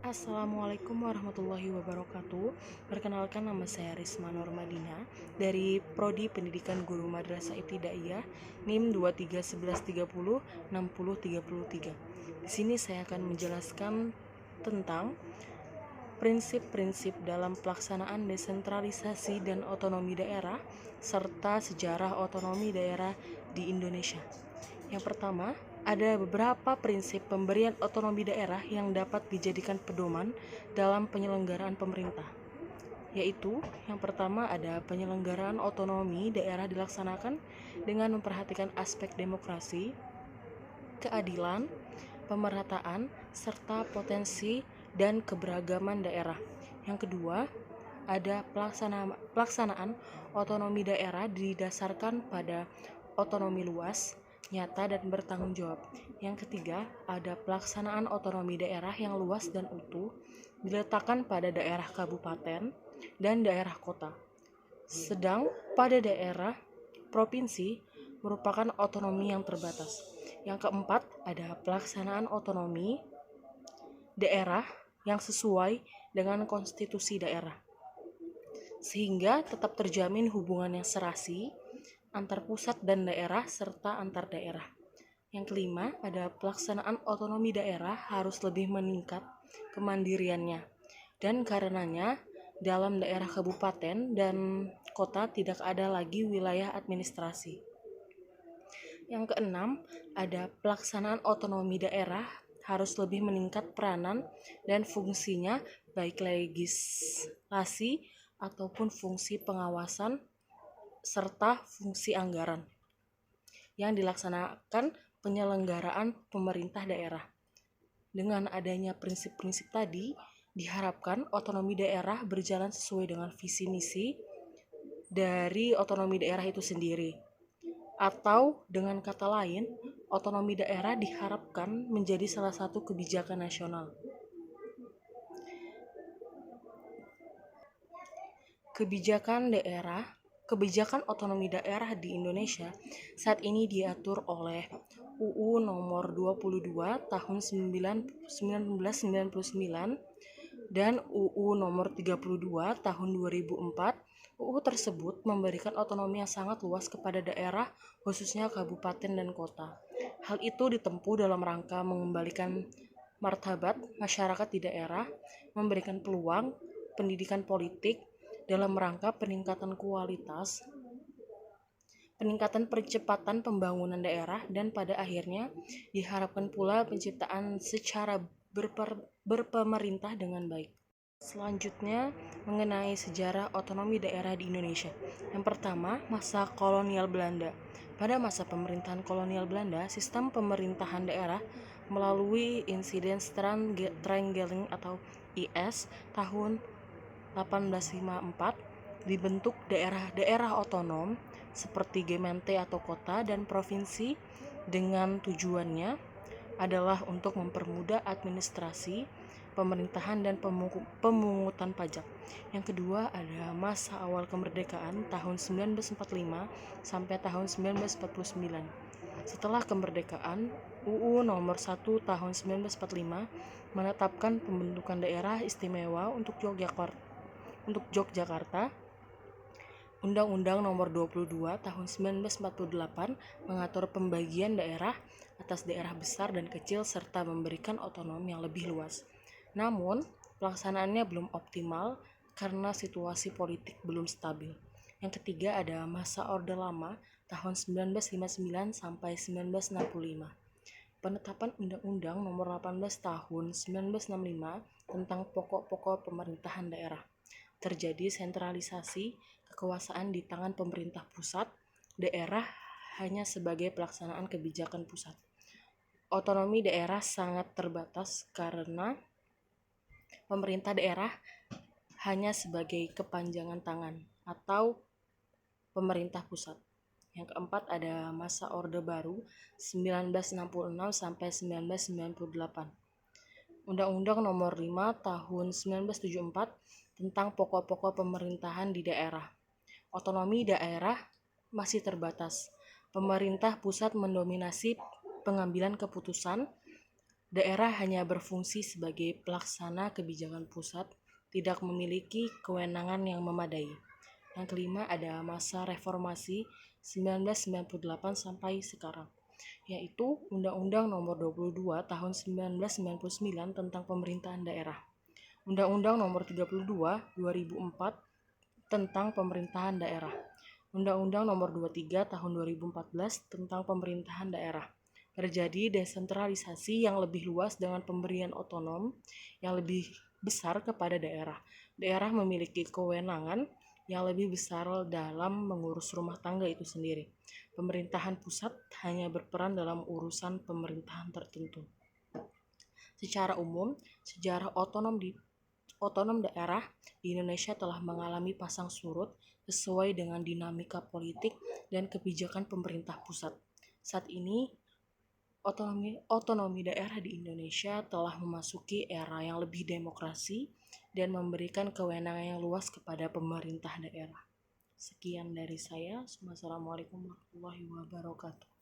Assalamualaikum warahmatullahi wabarakatuh. Perkenalkan, nama saya Risma Nurmadina dari Prodi Pendidikan Guru Madrasah Ibtidaiyah NIM 2311306033. Di sini saya akan menjelaskan tentang prinsip-prinsip dalam pelaksanaan desentralisasi dan otonomi daerah serta sejarah otonomi daerah di Indonesia. Yang pertama, ada beberapa prinsip pemberian otonomi daerah yang dapat dijadikan pedoman dalam penyelenggaraan pemerintah, yaitu yang pertama ada penyelenggaraan otonomi daerah dilaksanakan dengan memperhatikan aspek demokrasi, keadilan, pemerataan, serta potensi dan keberagaman daerah. Yang kedua, ada pelaksanaan otonomi daerah didasarkan pada otonomi luas, nyata, dan bertanggung jawab. Yang ketiga, ada pelaksanaan otonomi daerah yang luas dan utuh diletakkan pada daerah kabupaten dan daerah kota. Sedang pada daerah provinsi merupakan otonomi yang terbatas. Yang keempat, ada pelaksanaan otonomi daerah yang sesuai dengan konstitusi daerah, sehingga tetap terjamin hubungan yang serasi antar pusat dan daerah serta antar daerah. Yang kelima, ada pelaksanaan otonomi daerah harus lebih meningkat kemandiriannya, dan karenanya dalam daerah kabupaten dan kota tidak ada lagi wilayah administrasi. Yang keenam, ada pelaksanaan otonomi daerah harus lebih meningkat peranan dan fungsinya, baik legislasi ataupun fungsi pengawasan serta fungsi anggaran yang dilaksanakan penyelenggaraan pemerintah daerah. Dengan adanya prinsip-prinsip tadi, diharapkan otonomi daerah berjalan sesuai dengan visi misi dari otonomi daerah itu sendiri. Atau dengan kata lain, otonomi daerah diharapkan menjadi salah satu kebijakan nasional. Kebijakan otonomi daerah di Indonesia saat ini diatur oleh UU nomor 22 tahun 1999 dan UU nomor 32 tahun 2004. UU tersebut memberikan otonomi yang sangat luas kepada daerah, khususnya kabupaten dan kota. Hal itu ditempuh dalam rangka mengembalikan martabat masyarakat di daerah, memberikan peluang pendidikan politik dalam rangka peningkatan kualitas, peningkatan percepatan pembangunan daerah, dan pada akhirnya diharapkan pula penciptaan secara berpemerintah dengan baik. Selanjutnya, mengenai sejarah otonomi daerah di Indonesia. Yang pertama, masa kolonial Belanda. Pada masa pemerintahan kolonial Belanda, sistem pemerintahan daerah melalui insiden Triangling atau IS tahun 1854 dibentuk daerah-daerah otonom seperti Gemeente atau kota dan provinsi, dengan tujuannya adalah untuk mempermudah administrasi pemerintahan dan pemungutan pajak. Yang kedua, ada masa awal kemerdekaan tahun 1945 sampai tahun 1949. Setelah kemerdekaan, UU nomor 1 tahun 1945 menetapkan pembentukan daerah istimewa untuk Yogyakarta. Undang-Undang nomor 22 tahun 1948 mengatur pembagian daerah atas daerah besar dan kecil serta memberikan otonomi yang lebih luas. Namun, pelaksanaannya belum optimal karena situasi politik belum stabil. Yang ketiga, ada masa Orde Lama tahun 1959 sampai 1965. Penetapan Undang-Undang nomor 18 tahun 1965 tentang pokok-pokok pemerintahan daerah. Terjadi sentralisasi kekuasaan di tangan pemerintah pusat, daerah hanya sebagai pelaksanaan kebijakan pusat. Otonomi daerah sangat terbatas karena pemerintah daerah hanya sebagai kepanjangan tangan atau pemerintah pusat. Yang keempat, ada masa Orde Baru 1966 sampai 1998. Undang-Undang nomor 5 tahun 1974 tentang pokok-pokok pemerintahan di daerah. Otonomi daerah masih terbatas. Pemerintah pusat mendominasi pengambilan keputusan Daerah hanya berfungsi sebagai pelaksana kebijakan pusat, tidak memiliki kewenangan yang memadai. Yang kelima ada masa reformasi 1998 sampai sekarang, yaitu Undang-Undang Nomor 22 Tahun 1999 tentang Pemerintahan Daerah, Undang-Undang Nomor 32 2004 tentang Pemerintahan Daerah, Undang-Undang Nomor 23 Tahun 2014 tentang Pemerintahan Daerah. Terjadi desentralisasi yang lebih luas dengan pemberian otonom yang lebih besar kepada daerah. Daerah memiliki kewenangan yang lebih besar dalam mengurus rumah tangga itu sendiri. Pemerintahan pusat hanya berperan dalam urusan pemerintahan tertentu. Secara umum, sejarah otonom daerah di Indonesia telah mengalami pasang surut sesuai dengan dinamika politik dan kebijakan pemerintah pusat. Saat ini, otonomi daerah di Indonesia telah memasuki era yang lebih demokrasi dan memberikan kewenangan yang luas kepada pemerintah daerah. Sekian dari saya. Wassalamualaikum warahmatullahi wabarakatuh.